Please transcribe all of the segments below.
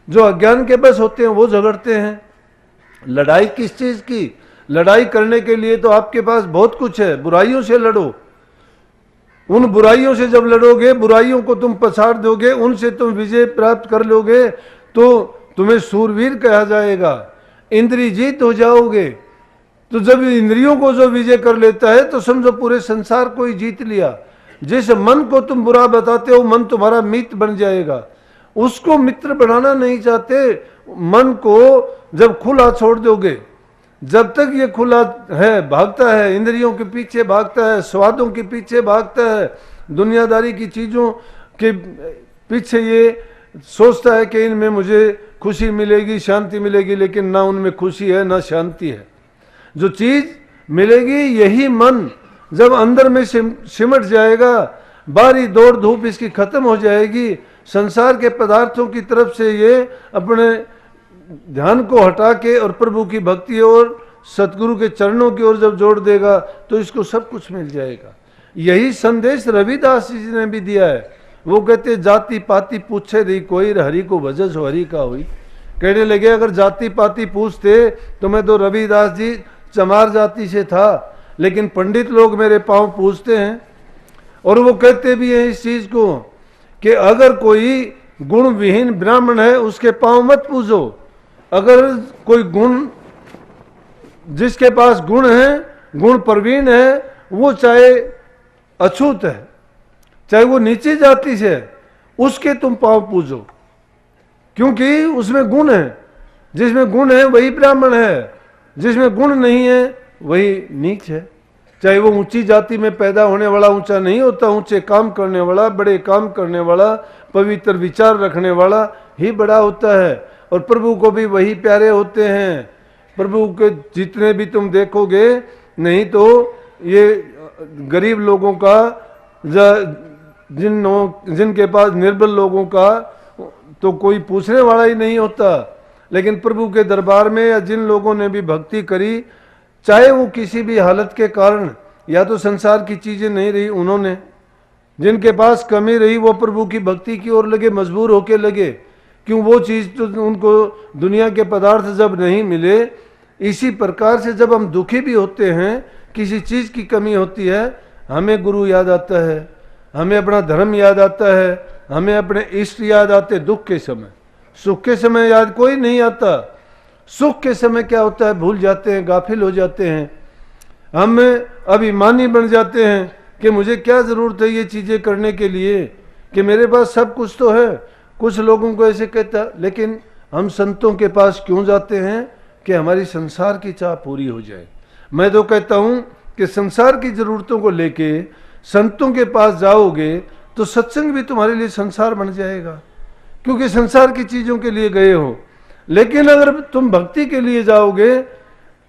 जो अज्ञान के बस होते हैं वो झगड़ते हैं। लड़ाई किस चीज की? लड़ाई करने के लिए तो आपके पास बहुत कुछ है, बुराइयों से लड़ो। उन बुराइयों से जब लड़ोगे, बुराइयों को तुम पछाड़ दोगे, उनसे तुम विजय प्राप्त कर लोगे, तो तुम्हें सूरवीर कहा जाएगा, इंद्रिय जीत हो जाओगे। तो जब इंद्रियों को जो विजय कर लेता है तो समझो पूरे संसार को ही जीत लिया। जिस मन को तुम बुरा बताते हो, मन तुम्हारा मित्र बन जाएगा। उसको मित्र बनाना नहीं चाहते। मन को जब खुला छोड़ दोगे, जब तक ये खुला है, भागता है, इंद्रियों के पीछे भागता है, स्वादों के पीछे भागता है, दुनियादारी की चीजों के पीछे ये सोचता है कि इनमें मुझे खुशी मिलेगी, शांति मिलेगी, लेकिन ना उनमें खुशी है ना शांति है। जो चीज मिलेगी, यही मन जब अंदर में सिमट जाएगा, बारी दौड़ धूप इसकी खत्म हो जाएगी, संसार के पदार्थों की तरफ से ये अपने ध्यान को हटा के और प्रभु की भक्ति और सतगुरु के चरणों की ओर जब जोड़ देगा तो इसको सब कुछ मिल जाएगा। यही संदेश रविदास जी ने भी दिया है। वो कहते जाति पाति पूछे रही कोई, हरि को भजस हरि का हुई। कहने लगे अगर जाति पाति पूछते तो मैं तो रविदास जी चमार जाति से था, लेकिन पंडित लोग मेरे पांव पूछते हैं। और वो कहते भी हैं इस चीज को कि अगर कोई गुण विहीन ब्राह्मण है उसके पांव मत पूजो। अगर कोई गुण, जिसके पास गुण है, गुण प्रवीण है, वो चाहे अछूत है, चाहे वो नीची जाति से है, उसके तुम पांव पूजो, क्योंकि उसमें गुण है। जिसमें गुण है वही ब्राह्मण है, जिसमें गुण नहीं है वही नीच है। चाहे वो ऊंची जाति में पैदा होने वाला ऊंचा नहीं होता, ऊंचे काम करने वाला, बड़े काम करने वाला, पवित्र विचार रखने वाला ही बड़ा होता है। और प्रभु को भी वही प्यारे होते हैं। प्रभु के जितने भी तुम देखोगे, नहीं तो ये गरीब लोगों का, जिनके पास निर्बल लोगों का तो कोई पूछने वाला ही नहीं होता। लेकिन प्रभु के दरबार में या जिन लोगों ने भी भक्ति करी, चाहे वो किसी भी हालत के कारण, या तो संसार की चीजें नहीं रही, उन्होंने जिनके पास कमी रही वो प्रभु की भक्ति की ओर लगे, मजबूर होके लगे। क्यों? वो चीज तो उनको दुनिया के पदार्थ जब नहीं मिले। इसी प्रकार से जब हम दुखी भी होते हैं, किसी चीज की कमी होती है, हमें गुरु याद आता है, हमें अपना धर्म याद आता है, हमें अपने इष्ट याद आते। दुख के समय, सुख के समय याद कोई नहीं आता। सुख के समय क्या होता है? भूल जाते हैं, गाफिल हो जाते हैं, हम अभिमानी बन जाते हैं कि मुझे क्या जरूरत है ये चीजें करने के लिए, कि मेरे पास सब कुछ तो है। कुछ लोगों को ऐसे कहता, लेकिन हम संतों के पास क्यों जाते हैं? कि हमारी संसार की चाह पूरी हो जाए। मैं तो कहता हूं कि संसार की जरूरतों को लेके संतों के पास जाओगे तो सत्संग भी तुम्हारे लिए संसार बन जाएगा, क्योंकि संसार की चीजों के लिए गए हो। लेकिन अगर तुम भक्ति के लिए जाओगे,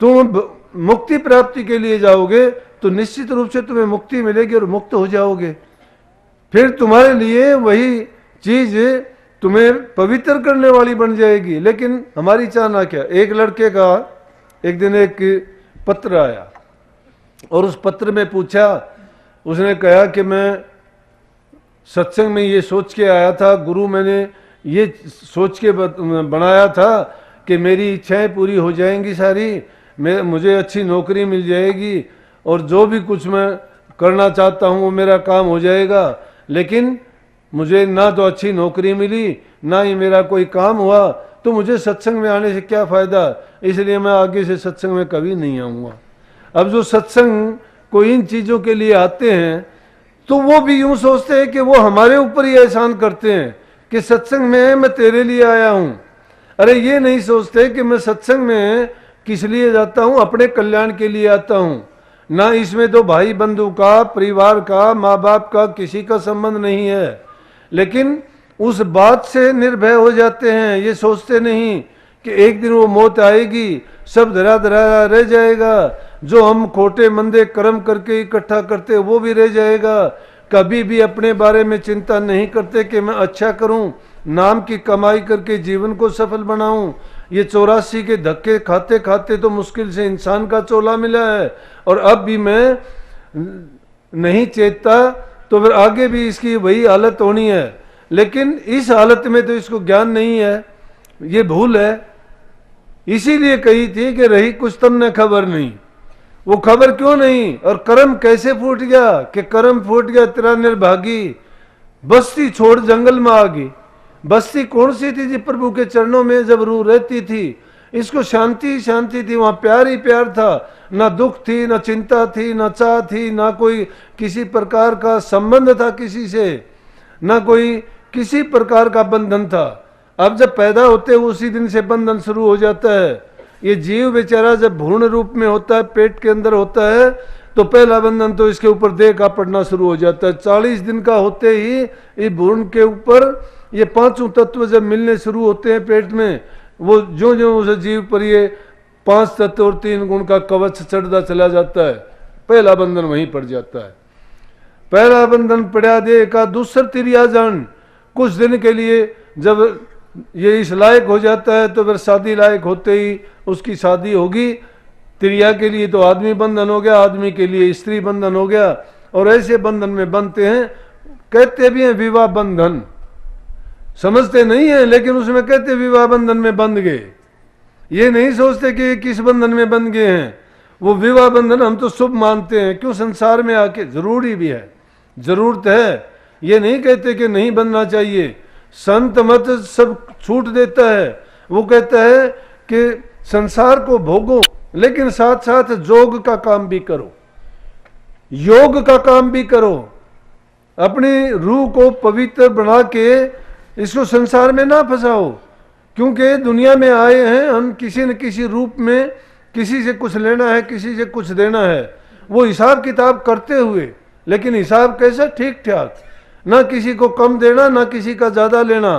तुम मुक्ति प्राप्ति के लिए जाओगे, तो निश्चित रूप से तुम्हें मुक्ति मिलेगी और मुक्त हो जाओगे। फिर तुम्हारे लिए वही चीज तुम्हें पवित्र करने वाली बन जाएगी। लेकिन हमारी चाहना क्या? एक लड़के का एक दिन एक पत्र आया और उस पत्र में पूछा, उसने कहा कि मैं सत्संग में ये सोच के आया था, गुरु मैंने ये सोच के बनाया था कि मेरी इच्छाएं पूरी हो जाएंगी सारी, मुझे अच्छी नौकरी मिल जाएगी और जो भी कुछ मैं करना चाहता हूँ वो मेरा काम हो जाएगा। लेकिन मुझे ना तो अच्छी नौकरी मिली, ना ही मेरा कोई काम हुआ, तो मुझे सत्संग में आने से क्या फ़ायदा? इसलिए मैं आगे से सत्संग में कभी नहीं आऊँगा। अब जो सत्संग को इन चीज़ों के लिए आते हैं, तो वो भी यूँ सोचते हैं कि वो हमारे ऊपर ही एहसान करते हैं कि सत्संग में मैं तेरे लिए आया हूँ। अरे ये नहीं सोचते कि मैं सत्संग में किस लिए जाता हूँ? अपने कल्याण के लिए आता हूँ। ना इसमें तो भाई बंधु का, परिवार का, माँ बाप का किसी का संबंध नहीं है। लेकिन उस बात से निर्भय हो जाते हैं, ये सोचते नहीं कि एक दिन वो मौत आएगी, सब धरा धरा रह जाएगा, जो हम खोटे मंदे कर्म करके इकट्ठा करते वो भी रह जाएगा। कभी भी अपने बारे में चिंता नहीं करते कि मैं अच्छा करूं, नाम की कमाई करके जीवन को सफल बनाऊं। ये 84 के धक्के खाते खाते तो मुश्किल से इंसान का चोला मिला है, और अब भी मैं नहीं चेतता तो फिर आगे भी इसकी वही हालत होनी है। लेकिन इस हालत में तो इसको ज्ञान नहीं है, ये भूल है। इसीलिए कही थी कि रही कुछ तुमने खबर नहीं। वो खबर क्यों नहीं, और कर्म कैसे फूट गया कि कर्म फूट गया तेरा निर्भागी, बस्ती छोड़ जंगल में आ गई। बस्ती कौन सी थी जी? प्रभु के चरणों में जब रूह रहती थी, इसको शांति शांति थी, वहां प्यार ही प्यार था, ना दुख थी, ना चिंता थी, ना चाह थी, ना कोई किसी प्रकार का संबंध था किसी से, ना कोई किसी प्रकार का बंधन था। अब जब पैदा होते उसी दिन से बंधन शुरू हो जाता है। ये जीव बेचारा जब भ्रूण रूप में होता है, पेट के अंदर होता है, तो पहला बंधन तो इसके ऊपर देह का पड़ना शुरू हो जाता है। 40 दिन का होते ही ये भ्रूण के ऊपर ये पांचों तत्व जब मिलने शुरू होते हैं पेट में, वो जो जो उस जीव पर ये 5 तत्व और 3 गुण का कवच चढ़ता चला जाता है। पहला बंधन वहीं पड़ जाता है। पहला बंधन पड़ा दे का दूसर तिरिया जान। कुछ दिन के लिए जब ये इस लायक हो जाता है तो फिर शादी लायक होते ही उसकी शादी होगी। तिरिया के लिए तो आदमी बंधन हो गया, आदमी के लिए स्त्री बंधन हो गया, और ऐसे बंधन में बनते हैं। कहते भी हैं विवाह बंधन, समझते नहीं है, लेकिन उसमें कहते विवाह बंधन में बंध गए। ये नहीं सोचते कि किस बंधन में बंध गए हैं। वो विवाह बंधन हम तो शुभ मानते हैं, क्यों? संसार में आके जरूरी भी है, जरूरत है। ये नहीं कहते कि नहीं बनना चाहिए। संत मत सब छूट देता है। वो कहता है कि संसार को भोगो, लेकिन साथ साथ जोग का काम भी करो, योग का काम भी करो। अपनी रूह को पवित्र बना के इसको संसार में ना फंसाओ, क्योंकि दुनिया में आए हैं हम किसी न किसी रूप में, किसी से कुछ लेना है, किसी से कुछ देना है। वो हिसाब किताब करते हुए, लेकिन हिसाब कैसा? ठीक ठाक, ना किसी को कम देना, ना किसी का ज्यादा लेना।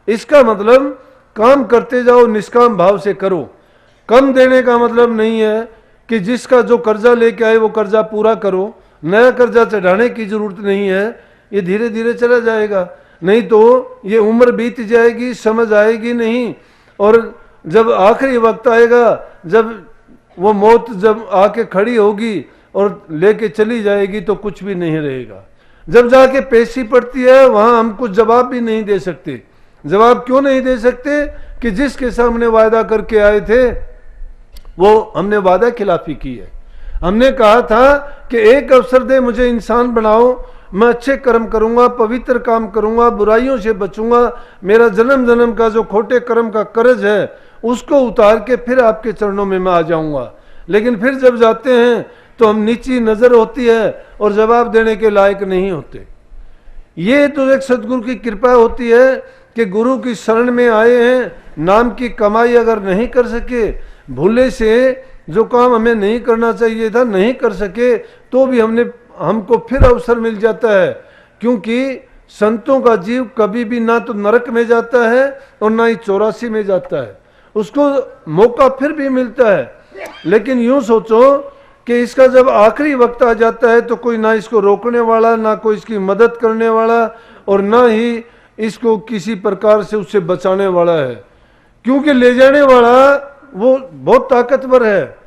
इसका मतलब काम करते जाओ, निष्काम भाव से करो। कम देने का मतलब नहीं है कि जिसका जो कर्जा लेके आए वो कर्जा पूरा करो। नया कर्जा चढ़ाने की जरूरत नहीं है, ये धीरे धीरे चला जाएगा, नहीं तो ये उम्र बीत जाएगी, समझ आएगी नहीं। और जब आखिरी वक्त आएगा, जब वो मौत जब आके खड़ी होगी और लेके चली जाएगी, तो कुछ भी नहीं रहेगा। जब जाके पेशी पड़ती है, वहां हम कुछ जवाब भी नहीं दे सकते। जवाब क्यों नहीं दे सकते? कि जिसके सामने वायदा करके आए थे वो हमने वादा खिलाफी की है। हमने कहा था कि एक अवसर दे, मुझे इंसान बनाओ, मैं अच्छे कर्म करूंगा, पवित्र काम करूंगा, बुराइयों से बचूंगा, मेरा जन्म जन्म का जो खोटे कर्म का कर्ज है उसको उतार के फिर आपके चरणों में मैं आ जाऊंगा। लेकिन फिर जब जाते हैं तो हम नीची नजर होती है और जवाब देने के लायक नहीं होते। ये तो एक सदगुरु की कृपा होती है कि गुरु की शरण में आए हैं, नाम की कमाई अगर नहीं कर सके, भूले से जो काम हमें नहीं करना चाहिए था नहीं कर सके, तो भी हमको फिर अवसर मिल जाता है। क्योंकि संतों का जीव कभी भी ना तो नरक में जाता है और ना ही 84 में जाता है, उसको मौका फिर भी मिलता है। लेकिन यूं सोचो कि इसका जब आखिरी वक्त आ जाता है तो कोई ना इसको रोकने वाला, ना कोई इसकी मदद करने वाला, और ना ही इसको किसी प्रकार से उससे बचाने वाला है। क्योंकि ले जाने वाला वो बहुत ताकतवर है,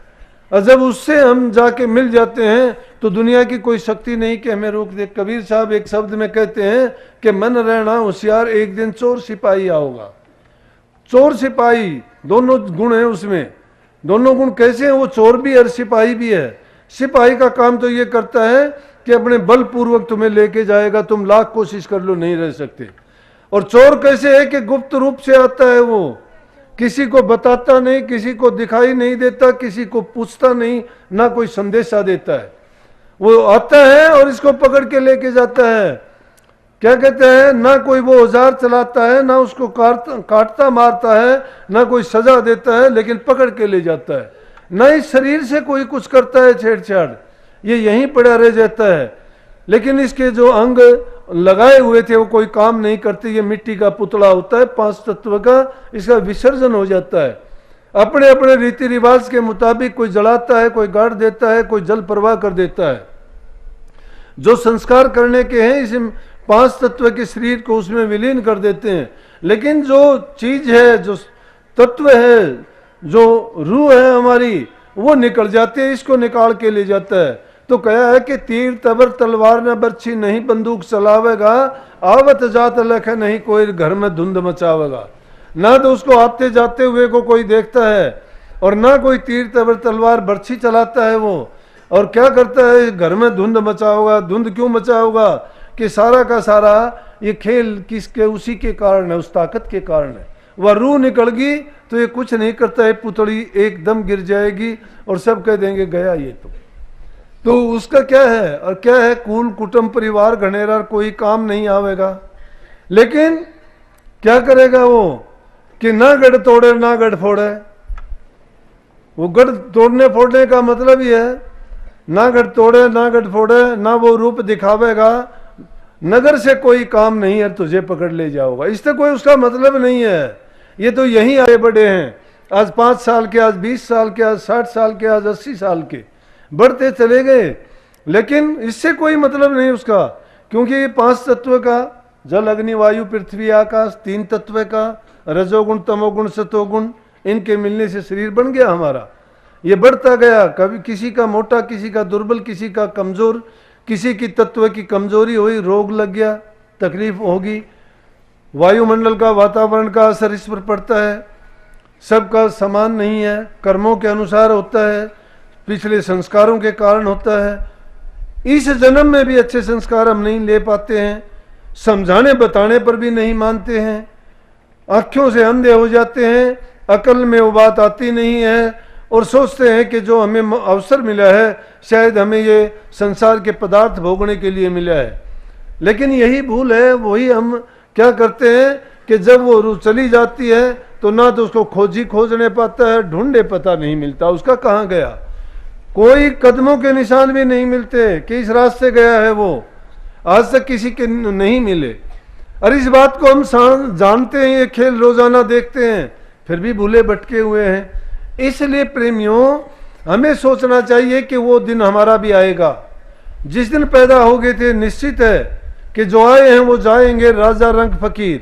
और जब उससे हम जाके मिल जाते हैं तो दुनिया की कोई शक्ति नहीं कि हमें रोक दे। कबीर साहब एक शब्द में कहते हैं कि मन रहना होशियार, एक दिन चोर सिपाही आओगा। चोर सिपाही दोनों गुण हैं उसमें। दोनों गुण कैसे हैं? वो चोर भी और सिपाही भी है। सिपाही का काम तो ये करता है कि अपने बलपूर्वक तुम्हें लेके जाएगा, तुम लाख कोशिश कर लो नहीं रह सकते। और चोर कैसे है कि गुप्त रूप से आता है, वो किसी को बताता नहीं, किसी को दिखाई नहीं देता, किसी को पूछता नहीं, ना कोई संदेशा देता है। वो आता है और इसको पकड़ के लेके जाता है। क्या कहते हैं? ना कोई वो औजार चलाता है, ना उसको काटता मारता है, ना कोई सजा देता है, लेकिन पकड़ के ले जाता है। ना इस शरीर से कोई कुछ करता है छेड़छाड़, ये यहीं पड़ा रह जाता है। लेकिन इसके जो अंग लगाए हुए थे वो कोई काम नहीं करते। ये मिट्टी का पुतला होता है 5 तत्व का, इसका विसर्जन हो जाता है। अपने अपने रीति रिवाज के मुताबिक कोई जलाता है, कोई गाड़ देता है, कोई जल प्रवाह कर देता है। जो संस्कार करने के हैं इस 5 तत्व के शरीर को उसमें विलीन कर देते हैं। लेकिन जो चीज है, जो तत्व है, जो रूह है हमारी, वो निकल जाते हैं, इसको निकाल के ले जाता है। तो कहा है कि तीर तबर तलवार न बरछी, नहीं बंदूक चलावेगा, आवत जात लख नहीं कोई घर में धुंध मचावेगा। ना तो उसको आते जाते हुए को कोई देखता है, और ना कोई तीर तलवार बर्छी चलाता है वो। और क्या करता है, घर में धुंध मचा होगा। धुंध क्यों मचा होगा कि सारा का सारा ये खेल किसके, उसी के कारण है, उस ताकत के कारण है। वह रूह निकल गई तो ये कुछ नहीं करता है, पुतली एकदम गिर जाएगी और सब कह देंगे गया ये तो उसका क्या है, और क्या है, कुल कुटुंब परिवार घनेरा कोई काम नहीं आवेगा। लेकिन क्या करेगा वो कि ना गढ़ तोड़े ना गढ़ फोड़े। वो गढ़ तोड़ने फोड़ने का मतलब ही है, ना गढ़ तोड़े ना गढ़ फोड़े, ना वो रूप दिखावेगा, नगर से कोई काम नहीं है, तुझे पकड़ ले जाओगा, इससे कोई उसका मतलब नहीं है। ये तो यहीं आए बड़े हैं, आज 5 साल के, आज 20 साल के, आज 60 साल के, आज 80 साल के, बढ़ते चले गए, लेकिन इससे कोई मतलब नहीं उसका। क्योंकि ये 5 तत्व का, जल अग्नि वायु पृथ्वी आकाश, 3 तत्व का, रजोगुण तमोगुण सतोगुण, इनके मिलने से शरीर बन गया हमारा। ये बढ़ता गया, कभी किसी का मोटा, किसी का दुर्बल, किसी का कमजोर, किसी की तत्व की कमजोरी हुई, रोग लग गया, तकलीफ होगी। वायुमंडल का, वातावरण का असर इस पर पड़ता है, सबका समान नहीं है, कर्मों के अनुसार होता है, पिछले संस्कारों के कारण होता है। इस जन्म में भी अच्छे संस्कार हम नहीं ले पाते हैं, समझाने बताने पर भी नहीं मानते हैं, आँखों से अंधे हो जाते हैं, अकल में वो बात आती नहीं है, और सोचते हैं कि जो हमें अवसर मिला है शायद हमें ये संसार के पदार्थ भोगने के लिए मिला है। लेकिन यही भूल है, वही हम क्या करते हैं कि जब वो रूह चली जाती है तो ना तो उसको खोजने पाता है, ढूंढे पता नहीं मिलता उसका कहाँ गया, कोई कदमों के निशान भी नहीं मिलते कि इस रास्ते गया है वो, आज तक किसी के नहीं मिले। और इस बात को हम जानते हैं, ये खेल रोजाना देखते हैं, फिर भी भूले भटके हुए हैं। इसलिए प्रेमियों, हमें सोचना चाहिए कि वो दिन हमारा भी आएगा। जिस दिन पैदा हो गए थे, निश्चित है कि जो आए हैं वो जाएंगे, राजा रंग फकीर,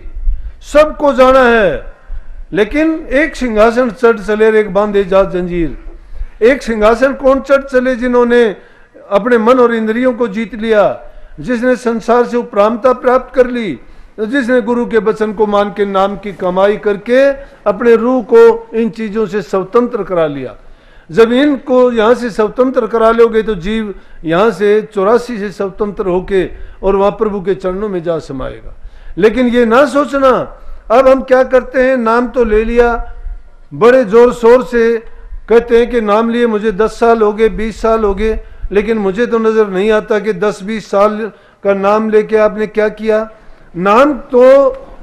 सबको जाना है। लेकिन एक सिंहासन चढ़ चले, एक बांधे जा जंजीर। एक सिंहासन कौन चढ़ चले? जिन्होंने अपने मन और इंद्रियों को जीत लिया, जिसने संसार से उपरामता प्राप्त कर ली, जिसने गुरु के वचन को मान के नाम की कमाई करके अपने रूह को इन चीजों से स्वतंत्र करा लिया। जब इनको यहाँ से स्वतंत्र करा लोगे तो जीव यहाँ से 84 से स्वतंत्र होके और वहाँ प्रभु के चरणों में जा समाएगा। लेकिन ये ना सोचना, अब हम क्या करते हैं, नाम तो ले लिया, बड़े जोर शोर से कहते हैं कि नाम लिए मुझे 10 साल हो गए, 20 साल हो गए, लेकिन मुझे तो नजर नहीं आता कि 10-20 साल का नाम लेके आपने क्या किया। नाम तो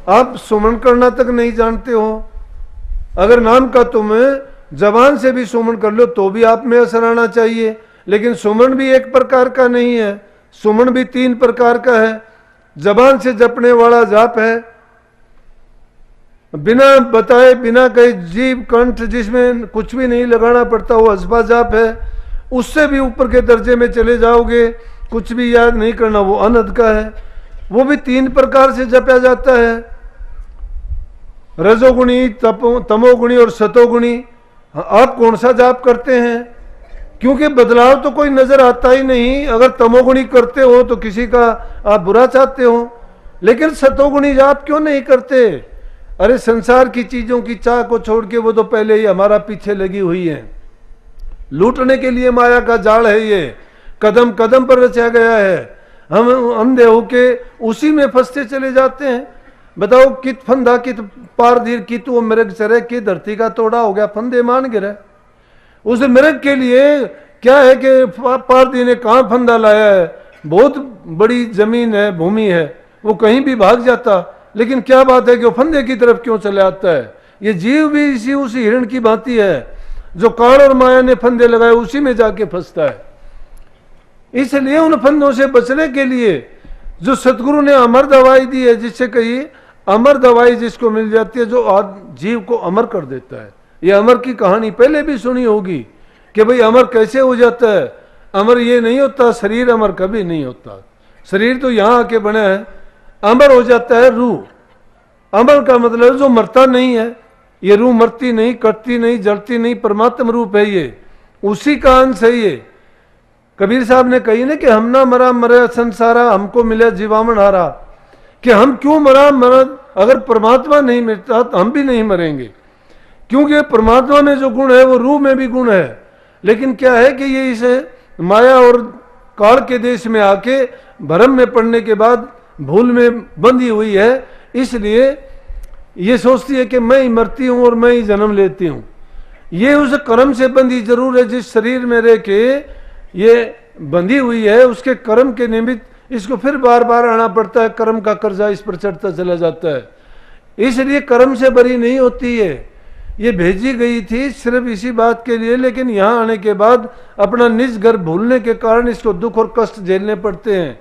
आप सुमन करना तक नहीं जानते हो। अगर नाम का तुम जबान से भी सुमन कर लो तो भी आप में असर आना चाहिए, लेकिन सुमन भी एक प्रकार का नहीं है, सुमन भी 3 प्रकार का है। जबान से जपने वाला जाप है, बिना बताए बिना कहे जीव कंठ जिसमें कुछ भी नहीं लगाना पड़ता, वो हसबा जाप है। उससे भी ऊपर के दर्जे में चले जाओगे, कुछ भी याद नहीं करना, वो अनहद का है। वो भी 3 प्रकार से जपा जाता है, रजोगुणी, तमोगुणी और सतोगुणी। आप कौन सा जाप करते हैं? क्योंकि बदलाव तो कोई नजर आता ही नहीं। अगर तमोगुणी करते हो तो किसी का आप बुरा चाहते हो, लेकिन सतोगुणी जाप क्यों नहीं करते? अरे संसार की चीजों की चाह को छोड़ के वो तो पहले ही हमारा पीछे लगी हुई है, लूटने के लिए माया का जाल है, ये कदम कदम पर रचा गया है। हम अंधे होके उसी में फंसते चले जाते हैं। बताओ कित फंदा कित पार धीर कित वो मृग चरे की धरती का तोड़ा हो गया, फंदे मान गिरे। उस मृग के लिए क्या है कि पारधी ने कहाँ फंदा लाया है, बहुत बड़ी जमीन है, भूमि है, वो कहीं भी भाग जाता, लेकिन क्या बात है कि वो फंदे की तरफ क्यों चले आता है? ये जीव भी इसी उसी हिरण की भांति है, जो काल और माया ने फंदे लगाए उसी में जाके फंसता है। इसलिए उन फंदों से बचने के लिए जो सतगुरु ने अमर दवाई दी है, जिससे कही अमर दवाई जिसको मिल जाती है, जो जीव को अमर कर देता है। ये अमर की कहानी पहले भी सुनी होगी कि भाई अमर कैसे हो जाता है। अमर ये नहीं होता, शरीर अमर कभी नहीं होता, शरीर तो यहाँ आके बना है। अमर हो जाता है रूह। अमर का मतलब जो मरता नहीं है, ये रूह मरती नहीं, कटती नहीं, जलती नहीं, परमात्म रूप है, ये उसी का अंश है। ये कबीर साहब ने कही ना कि हम ना मरा मरे संसारा, हमको मिले जीवामन हारा। कि हम क्यों मरा अगर परमात्मा नहीं मिटता तो हम भी नहीं मरेंगे, क्योंकि परमात्मा में जो गुण है वो रूह में भी गुण है। लेकिन क्या है कि ये इसे माया और काल के देश में आके भ्रम में पड़ने के बाद भूल में बंधी हुई है, इसलिए ये सोचती है कि मैं ही मरती हूं और मैं ही जन्म लेती हूं। ये उस कर्म से बंधी जरूर है, जिस शरीर में रह के ये बंधी हुई है, उसके कर्म के निमित्त इसको फिर बार बार आना पड़ता है, कर्म का कर्जा इस पर चढ़ता चला जाता है, इसलिए कर्म से बरी नहीं होती है। ये भेजी गई थी सिर्फ इसी बात के लिए, लेकिन यहाँ आने के बाद अपना निज घर भूलने के कारण इसको दुख और कष्ट झेलने पड़ते हैं।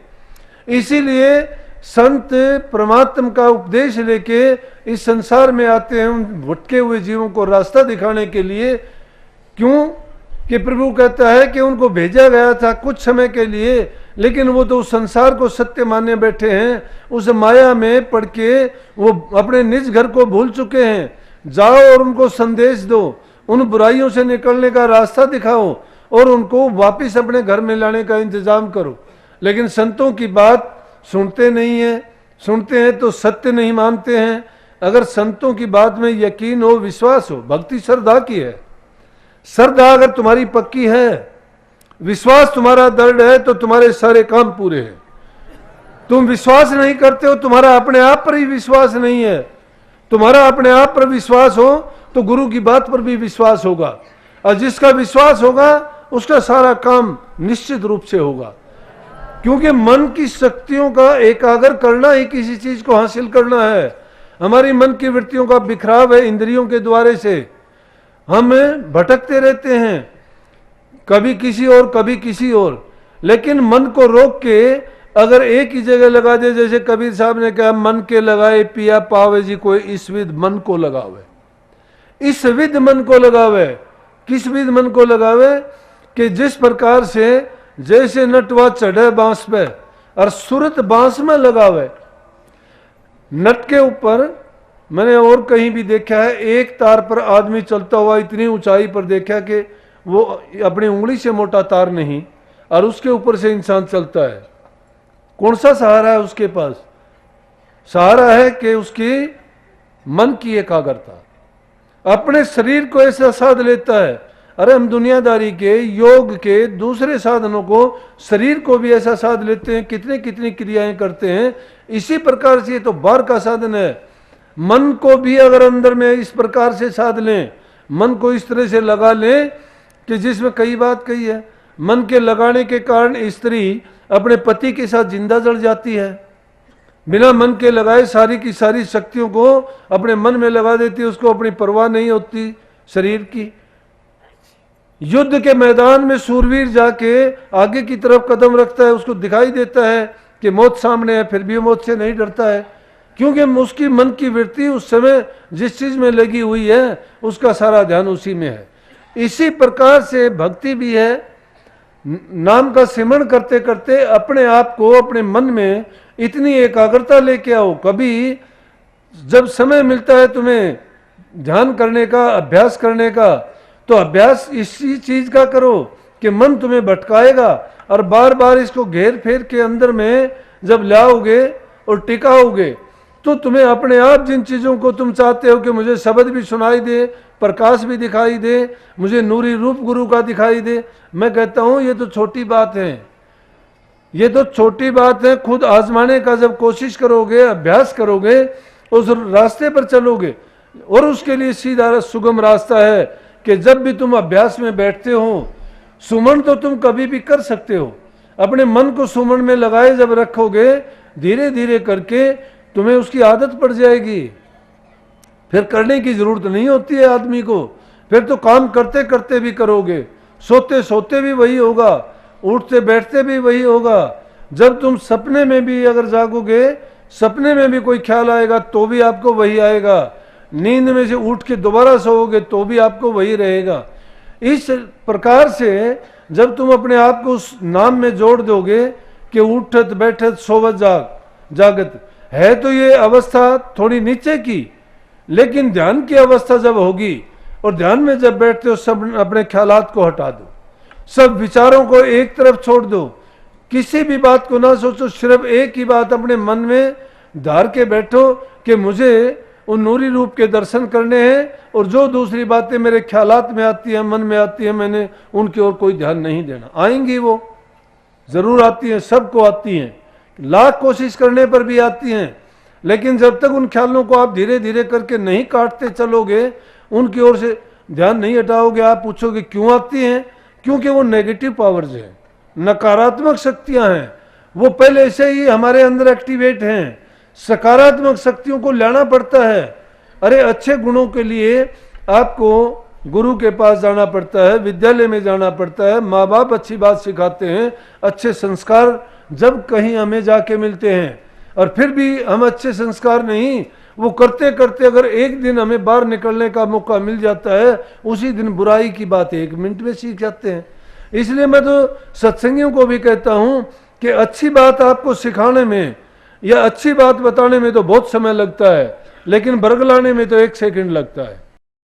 इसीलिए संत परमात्मा का उपदेश लेके इस संसार में आते हैं, उन भटके हुए जीवों को रास्ता दिखाने के लिए। क्यों कि प्रभु कहता है कि उनको भेजा गया था कुछ समय के लिए, लेकिन वो तो उस संसार को सत्य मानने बैठे हैं, उस माया में पड़ के वो अपने निज घर को भूल चुके हैं। जाओ और उनको संदेश दो, उन बुराइयों से निकलने का रास्ता दिखाओ और उनको वापस अपने घर में लाने का इंतजाम करो। लेकिन संतों की बात सुनते नहीं है, सुनते हैं तो सत्य नहीं मानते हैं। अगर संतों की बात में यकीन हो, विश्वास हो, भक्ति श्रद्धा की है, श्रद्धा अगर तुम्हारी पक्की है, विश्वास तुम्हारा दृढ़ है, तो तुम्हारे सारे काम पूरे हैं। तुम विश्वास नहीं करते हो, तुम्हारा अपने आप पर ही विश्वास नहीं है। तुम्हारा अपने आप पर विश्वास हो तो गुरु की बात पर भी विश्वास होगा, और जिसका विश्वास होगा उसका सारा काम निश्चित रूप से होगा। क्योंकि मन की शक्तियों का एकाग्र करना ही किसी चीज को हासिल करना है। हमारी मन की वृत्तियों का बिखराव है इंद्रियों के द्वारे से, हम भटकते रहते हैं, कभी किसी और कभी किसी और। लेकिन मन को रोक के अगर एक ही जगह लगा दे, जैसे कबीर साहब ने कहा, मन के लगाए पिया पावे जी कोई, इस विध मन को लगावे। इस विध मन को लगावे, किस विध मन को लगावे कि जिस प्रकार से जैसे नटवा चढ़े बांस पे और सुरत बांस में लगावे। नट के ऊपर मैंने और कहीं भी देखा है, एक तार पर आदमी चलता हुआ इतनी ऊंचाई पर देखा कि वो अपनी उंगली से मोटा तार नहीं, और उसके ऊपर से इंसान चलता है। कौन सा सहारा है उसके पास? सहारा है कि उसकी मन की एकाग्रता, अपने शरीर को ऐसा साध लेता है। अरे हम दुनियादारी के, योग के, दूसरे साधनों को, शरीर को भी ऐसा साध लेते हैं, कितने कितनी क्रियाएं करते हैं। इसी प्रकार से ये तो बाहर का साधन है। मन को भी अगर अंदर में इस प्रकार से साध लें, मन को इस तरह से लगा लें कि जिसमें कई बात कही है, मन के लगाने के कारण स्त्री अपने पति के साथ जिंदा जल जाती है, बिना मन के लगाए सारी की सारी शक्तियों को अपने मन में लगा देती है, उसको अपनी परवाह नहीं होती शरीर की। युद्ध के मैदान में सूरवीर जाके आगे की तरफ कदम रखता है, उसको दिखाई देता है कि मौत सामने है, फिर भी मौत से नहीं डरता है, क्योंकि उसकी मन की वृत्ति उस समय जिस चीज में लगी हुई है उसका सारा ध्यान उसी में है। इसी प्रकार से भक्ति भी है, नाम का सिमरण करते करते अपने आप को, अपने मन में इतनी एकाग्रता लेके आओ। कभी जब समय मिलता है तुम्हें ध्यान करने का, अभ्यास करने का, तो अभ्यास इसी चीज का करो कि मन तुम्हें भटकाएगा, और बार बार इसको घेर फेर के अंदर में जब लाओगे और टिकाओगे तो तुम्हें अपने आप जिन चीज़ों को तुम चाहते हो कि मुझे शब्द भी सुनाई दे, प्रकाश भी दिखाई दे, मुझे नूरी रूप गुरु का दिखाई दे, मैं कहता हूँ ये तो छोटी बात है, ये तो छोटी बात है। खुद आजमाने का जब कोशिश करोगे, अभ्यास करोगे, उस रास्ते पर चलोगे, और उसके लिए सीधा सुगम रास्ता है कि जब भी तुम अभ्यास में बैठते हो, सुमन तो तुम कभी भी कर सकते हो, अपने मन को सुमन में लगाए जब रखोगे, धीरे धीरे करके तुम्हें उसकी आदत पड़ जाएगी, फिर करने की जरूरत नहीं होती है आदमी को, फिर तो काम करते करते भी करोगे, सोते सोते भी वही होगा, उठते बैठते भी वही होगा। जब तुम सपने में भी अगर जागोगे, सपने में भी कोई ख्याल आएगा तो भी आपको वही आएगा, नींद में से उठ के दोबारा सोओगे तो भी आपको वही रहेगा। इस प्रकार से जब तुम अपने आप को उस नाम में जोड़ दोगे कि उठत बैठत सोवत जागत, है तो ये अवस्था थोड़ी नीचे की, लेकिन ध्यान की अवस्था जब होगी, और ध्यान में जब बैठते हो, सब अपने ख्यालात को हटा दो, सब विचारों को एक तरफ छोड़ दो, किसी भी बात को ना सोचो, सिर्फ एक ही बात अपने मन में धार के बैठो कि मुझे उन नूरी रूप के दर्शन करने हैं, और जो दूसरी बातें मेरे ख्यालात में आती हैं, मन में आती हैं, मैंने उनकी ओर कोई ध्यान नहीं देना। आएंगी वो, जरूर आती हैं, सबको आती हैं, लाख कोशिश करने पर भी आती हैं, लेकिन जब तक उन ख्यालों को आप धीरे धीरे करके नहीं काटते चलोगे, उनकी ओर से ध्यान नहीं हटाओगे, आप पूछोगे क्यों आती हैं? क्योंकि वो नेगेटिव पावर्स हैं, नकारात्मक शक्तियां हैं, वो पहले से ही हमारे अंदर एक्टिवेट हैं। सकारात्मक शक्तियों को लाना पड़ता है। अरे अच्छे गुणों के लिए आपको गुरु के पास जाना पड़ता है, विद्यालय में जाना पड़ता है, माँ बाप अच्छी बात सिखाते हैं, अच्छे संस्कार जब कहीं हमें जाके मिलते हैं, और फिर भी हम अच्छे संस्कार नहीं, वो करते करते अगर एक दिन हमें बाहर निकलने का मौका मिल जाता है, उसी दिन बुराई की बात 1 मिनट में सीख जाते हैं। इसलिए मैं तो सत्संगियों को भी कहता हूं कि अच्छी बात आपको सिखाने में या अच्छी बात बताने में तो बहुत समय लगता है, लेकिन बरगलाने में तो 1 सेकंड लगता है।